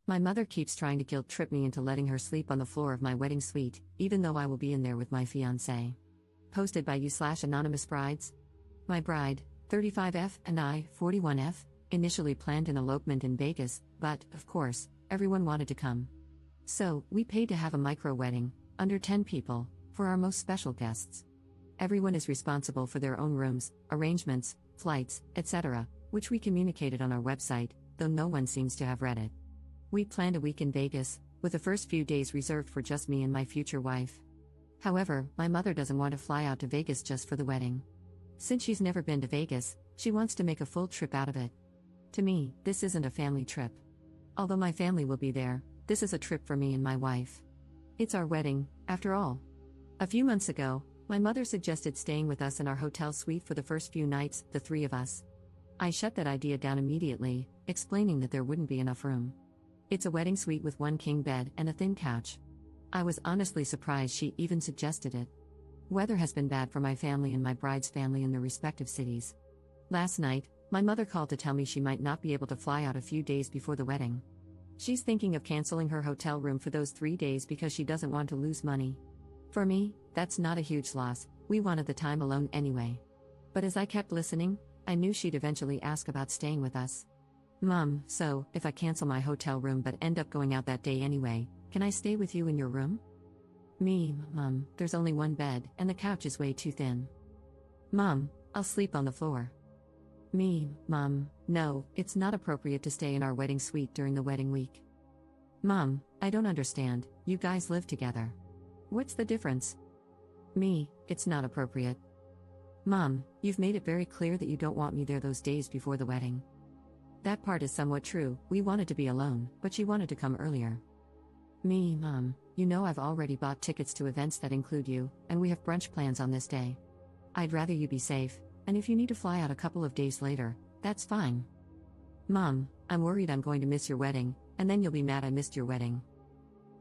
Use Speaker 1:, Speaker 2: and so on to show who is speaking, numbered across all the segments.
Speaker 1: My mother keeps trying to guilt trip me into letting her sleep on the floor of my wedding suite, even though I will be in there with my fiancé. Posted by you/anonymous brides. My bride, 35F, and I, 41F, initially planned an elopement in Vegas, but, of course, everyone wanted to come. So, we paid to have a micro wedding, under 10 people, for our most special guests. Everyone is responsible for their own rooms, arrangements, flights, etc., which we communicated on our website, though no one seems to have read it. We planned a week in Vegas, with the first few days reserved for just me and my future wife. However, my mother doesn't want to fly out to Vegas just for the wedding. Since she's never been to Vegas, she wants to make a full trip out of it. To me, this isn't a family trip. Although my family will be there, this is a trip for me and my wife. It's our wedding, after all. A few months ago, my mother suggested staying with us in our hotel suite for the first few nights, the three of us. I shut that idea down immediately, explaining that there wouldn't be enough room. It's a wedding suite with one king bed and a thin couch. I was honestly surprised she even suggested it. Weather has been bad for my family and my bride's family in their respective cities. Last night, my mother called to tell me she might not be able to fly out a few days before the wedding. She's thinking of canceling her hotel room for those 3 days because she doesn't want to lose money. For me, that's not a huge loss, we wanted the time alone anyway. But as I kept listening, I knew she'd eventually ask about staying with us. Mom, so, if I cancel my hotel room but end up going out that day anyway, can I stay with you in your room? Me, Mom, there's only one bed, and the couch is way too thin. Mom, I'll sleep on the floor. Me, Mom, no, it's not appropriate to stay in our wedding suite during the wedding week. Mom, I don't understand, you guys live together. What's the difference? Me, it's not appropriate. Mom, you've made it very clear that you don't want me there those days before the wedding. That part is somewhat true, we wanted to be alone, but she wanted to come earlier. Me, Mom, you know I've already bought tickets to events that include you, and we have brunch plans on this day. I'd rather you be safe, and if you need to fly out a couple of days later, that's fine. Mom, I'm worried I'm going to miss your wedding, and then you'll be mad I missed your wedding.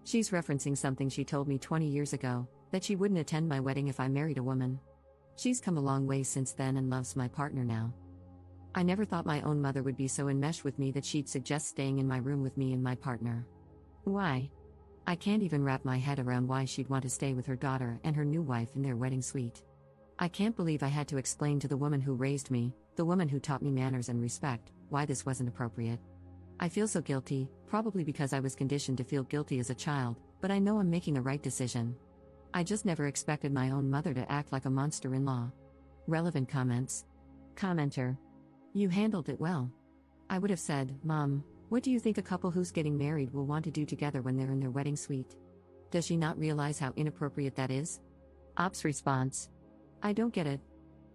Speaker 1: She's referencing something she told me 20 years ago, that she wouldn't attend my wedding if I married a woman. She's come a long way since then and loves my partner now. I never thought my own mother would be so enmeshed with me that she'd suggest staying in my room with me and my partner. Why? I can't even wrap my head around why she'd want to stay with her daughter and her new wife in their wedding suite. I can't believe I had to explain to the woman who raised me, the woman who taught me manners and respect, why this wasn't appropriate. I feel so guilty, probably because I was conditioned to feel guilty as a child, but I know I'm making the right decision. I just never expected my own mother to act like a monster-in-law. Relevant comments. Commenter. You handled it well. I would have said, Mom, what do you think a couple who's getting married will want to do together when they're in their wedding suite? Does she not realize how inappropriate that is? Ops response. I don't get it.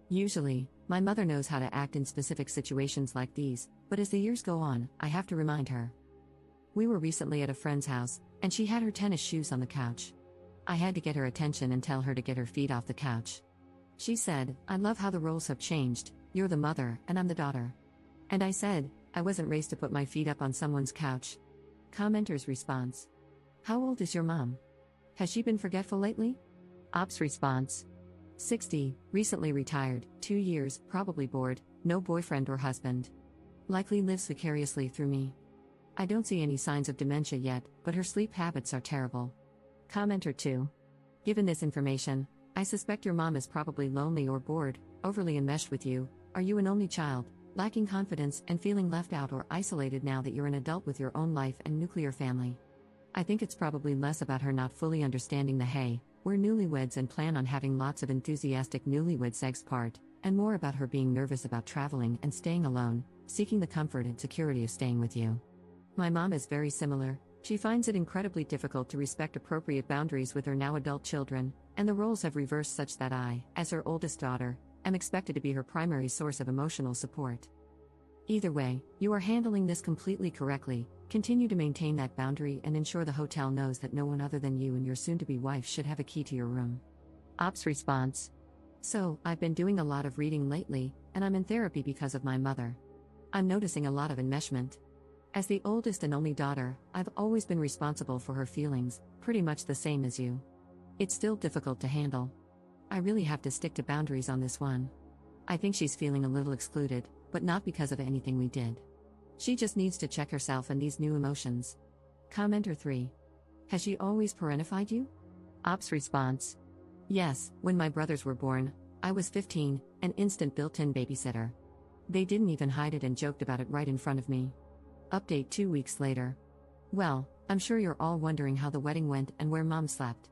Speaker 1: Usually, my mother knows how to act in specific situations like these, but as the years go on, I have to remind her. We were recently at a friend's house, and she had her tennis shoes on the couch. I had to get her attention and tell her to get her feet off the couch. She said, I love how the roles have changed, you're the mother, and I'm the daughter. And I said, I wasn't raised to put my feet up on someone's couch. Commenter's response. How old is your mom? Has she been forgetful lately? Ops response. 60, recently retired, 2 years, probably bored, no boyfriend or husband. Likely lives vicariously through me. I don't see any signs of dementia yet, but her sleep habits are terrible. Commenter 2. Given this information, I suspect your mom is probably lonely or bored, overly enmeshed with you. Are you an only child, lacking confidence and feeling left out or isolated now that you're an adult with your own life and nuclear family? I think it's probably less about her not fully understanding the hey, we're newlyweds and plan on having lots of enthusiastic newlywed sex part, and more about her being nervous about traveling and staying alone, seeking the comfort and security of staying with you. My mom is very similar. She finds it incredibly difficult to respect appropriate boundaries with her now adult children, and the roles have reversed such that I, as her oldest daughter, am expected to be her primary source of emotional support. Either way, you are handling this completely correctly. Continue to maintain that boundary and ensure the hotel knows that no one other than you and your soon-to-be wife should have a key to your room. Ops response. So, I've been doing a lot of reading lately, and I'm in therapy because of my mother. I'm noticing a lot of enmeshment. As the oldest and only daughter, I've always been responsible for her feelings, pretty much the same as you. It's still difficult to handle. I really have to stick to boundaries on this one. I think she's feeling a little excluded, but not because of anything we did. She just needs to check herself and these new emotions. Commenter 3. Has she always parentified you? Ops response. Yes, when my brothers were born, I was 15, an instant built-in babysitter. They didn't even hide it and joked about it right in front of me. Update 2 weeks later. Well, I'm sure you're all wondering how the wedding went and where mom slept.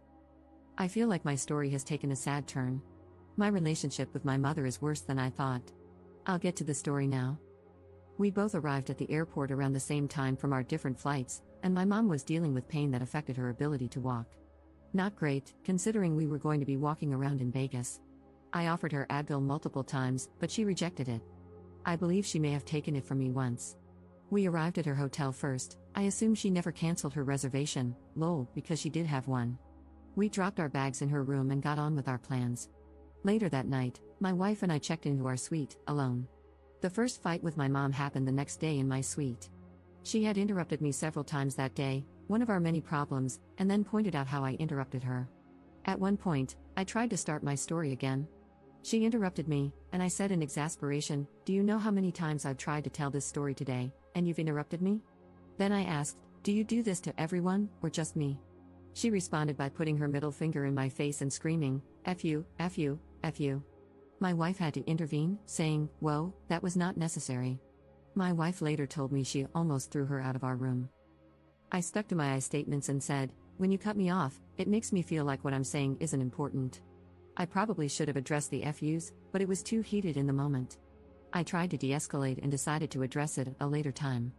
Speaker 1: I feel like my story has taken a sad turn. My relationship with my mother is worse than I thought. I'll get to the story now. We both arrived at the airport around the same time from our different flights, and my mom was dealing with pain that affected her ability to walk. Not great, considering we were going to be walking around in Vegas. I offered her Advil multiple times, but she rejected it. I believe she may have taken it from me once. We arrived at her hotel first. I assume she never canceled her reservation, lol, because she did have one. We dropped our bags in her room and got on with our plans. Later that night, my wife and I checked into our suite, alone. The first fight with my mom happened the next day in my suite. She had interrupted me several times that day, one of our many problems, and then pointed out how I interrupted her. At one point, I tried to start my story again. She interrupted me, and I said in exasperation, "Do you know how many times I've tried to tell this story today, and you've interrupted me?" Then I asked, "Do you do this to everyone, or just me?" She responded by putting her middle finger in my face and screaming, "F you, F you, F you." My wife had to intervene, saying, "Whoa, that was not necessary." My wife later told me she almost threw her out of our room. I stuck to my I statements and said, "When you cut me off, it makes me feel like what I'm saying isn't important." I probably should have addressed the FUs, but it was too heated in the moment. I tried to de-escalate and decided to address it at a later time.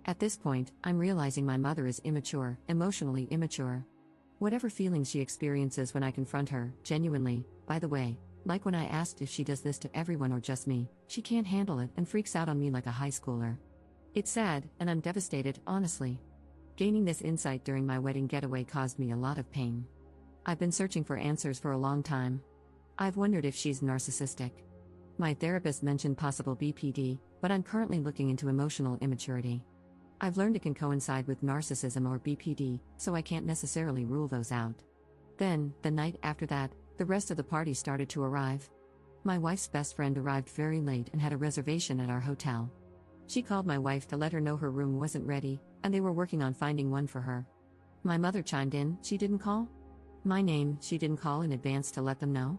Speaker 1: At this point, I'm realizing my mother is immature, emotionally immature. Whatever feelings she experiences when I confront her, genuinely, by the way, like when I asked if she does this to everyone or just me, she can't handle it and freaks out on me like a high schooler. It's sad, and I'm devastated, honestly. Gaining this insight during my wedding getaway caused me a lot of pain. I've been searching for answers for a long time. I've wondered if she's narcissistic. My therapist mentioned possible BPD, but I'm currently looking into emotional immaturity. I've learned it can coincide with narcissism or BPD, so I can't necessarily rule those out. Then, the night after that, the rest of the party started to arrive. My wife's best friend arrived very late and had a reservation at our hotel. She called my wife to let her know her room wasn't ready, and they were working on finding one for her. My mother chimed in, "She didn't call?" My name, she didn't call in advance to let them know?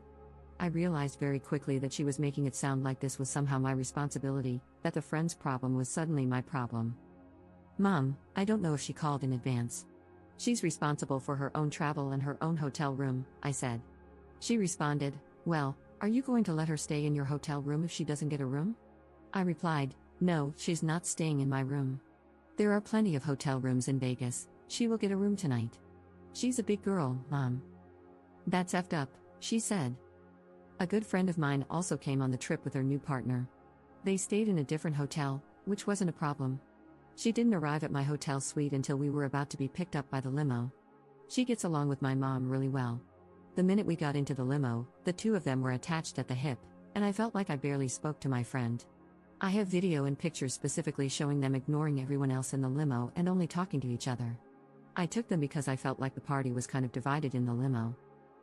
Speaker 1: I realized very quickly that she was making it sound like this was somehow my responsibility, that the friend's problem was suddenly my problem. "Mom, I don't know if she called in advance. She's responsible for her own travel and her own hotel room," I said. She responded, "Well, are you going to let her stay in your hotel room if she doesn't get a room?" I replied, "No, she's not staying in my room. There are plenty of hotel rooms in Vegas. She will get a room tonight. She's a big girl, Mom." "That's effed up," she said. A good friend of mine also came on the trip with her new partner. They stayed in a different hotel, which wasn't a problem. She didn't arrive at my hotel suite until we were about to be picked up by the limo. She gets along with my mom really well. The minute we got into the limo, the two of them were attached at the hip, and I felt like I barely spoke to my friend. I have video and pictures specifically showing them ignoring everyone else in the limo and only talking to each other. I took them because I felt like the party was kind of divided in the limo.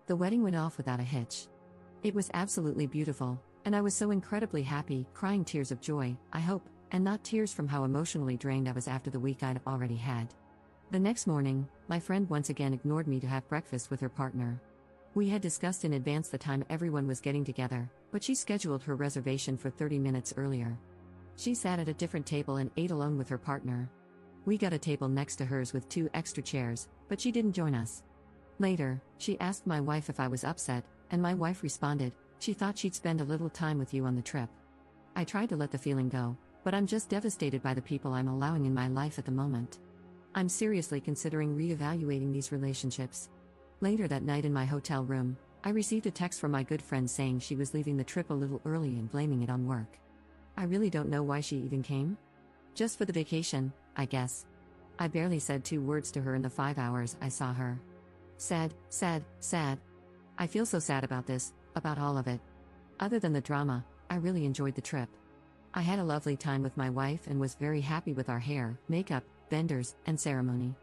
Speaker 1: The wedding went off without a hitch. It was absolutely beautiful, and I was so incredibly happy, crying tears of joy, I hope, and not tears from how emotionally drained I was after the week I'd already had. The next morning, my friend once again ignored me to have breakfast with her partner. We had discussed in advance the time everyone was getting together, but she scheduled her reservation for 30 minutes earlier. She sat at a different table and ate alone with her partner. We got a table next to hers with 2 extra chairs, but she didn't join us. Later, she asked my wife if I was upset, and my wife responded, "She thought she'd spend a little time with you on the trip." I tried to let the feeling go, but I'm just devastated by the people I'm allowing in my life at the moment. I'm seriously considering reevaluating these relationships. Later that night in my hotel room, I received a text from my good friend saying she was leaving the trip a little early and blaming it on work. I really don't know why she even came. Just for the vacation, I guess. I barely said 2 words to her in the 5 hours I saw her. Sad, sad, sad. I feel so sad about this, about all of it. Other than the drama, I really enjoyed the trip. I had a lovely time with my wife and was very happy with our hair, makeup, vendors, and ceremony.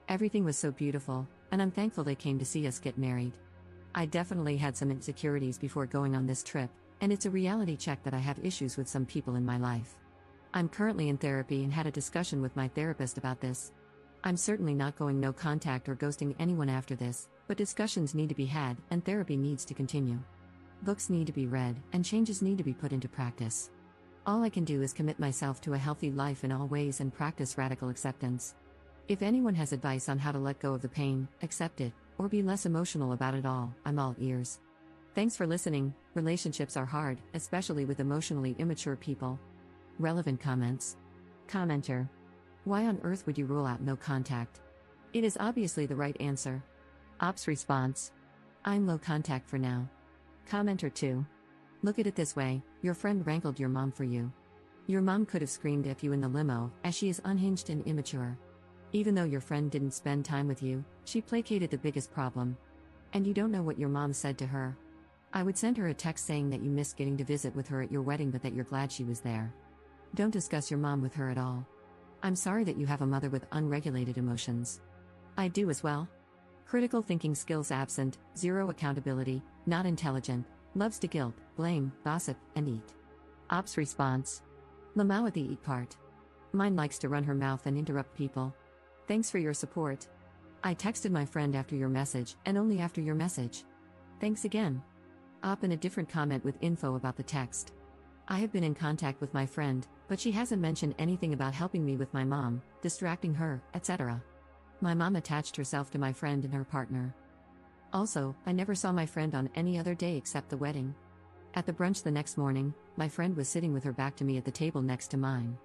Speaker 1: Everything was so beautiful, and I'm thankful they came to see us get married. I definitely had some insecurities before going on this trip, and it's a reality check that I have issues with some people in my life. I'm currently in therapy and had a discussion with my therapist about this. I'm certainly not going no contact or ghosting anyone after this, but discussions need to be had and therapy needs to continue. Books need to be read and changes need to be put into practice. All I can do is commit myself to a healthy life in all ways and practice radical acceptance. If anyone has advice on how to let go of the pain, accept it, or be less emotional about it all, I'm all ears. Thanks for listening. Relationships are hard, especially with emotionally immature people. Relevant comments. Commenter. Why on earth would you rule out no contact? It is obviously the right answer. Ops response. I'm low contact for now. Commenter 2. Look at it this way, your friend wrangled your mom for you. Your mom could have screamed at you in the limo, as she is unhinged and immature. Even though your friend didn't spend time with you, she placated the biggest problem. And you don't know what your mom said to her. I would send her a text saying that you missed getting to visit with her at your wedding but that you're glad she was there. Don't discuss your mom with her at all. I'm sorry that you have a mother with unregulated emotions. I do as well. Critical thinking skills absent, zero accountability, not intelligent, loves to guilt, blame, gossip, and eat. Ops response. Lamau at the eat part. Mine likes to run her mouth and interrupt people. Thanks for your support. I texted my friend after your message and only after your message. Thanks again. Op in a different comment with info about the text. I have been in contact with my friend, but she hasn't mentioned anything about helping me with my mom, distracting her, etc. My mom attached herself to my friend and her partner. Also, I never saw my friend on any other day except the wedding. At the brunch the next morning, my friend was sitting with her back to me at the table next to mine.